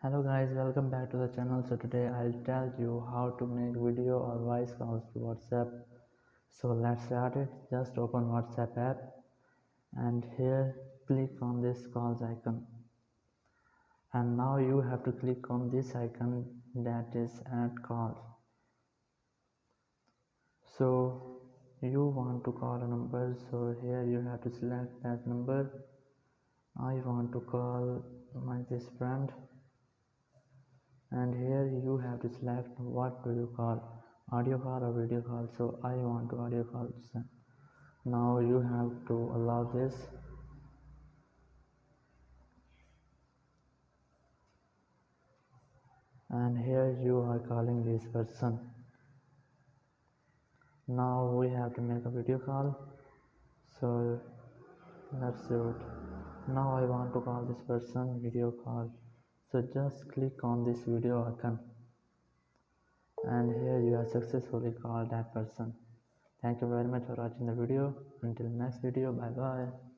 Hello guys, welcome back to the channel. So today I'll tell you how to make video or voice calls to WhatsApp. So let's start it. Just open WhatsApp app and here click on this calls icon. And now you have to click on this icon, that is add calls. So you want to call a number, so here you have to select that number. I want to call my this friend, and here you have to select what do you call, audio call or video call. So I want to audio call. So now you have to allow this, and here you are calling this person. Now we have to make a video call, so let's do it. Now I want to call this person video call, so just click on this video icon, and here you have successfully called that person. Thank you very much for watching the video. Until next video, bye bye.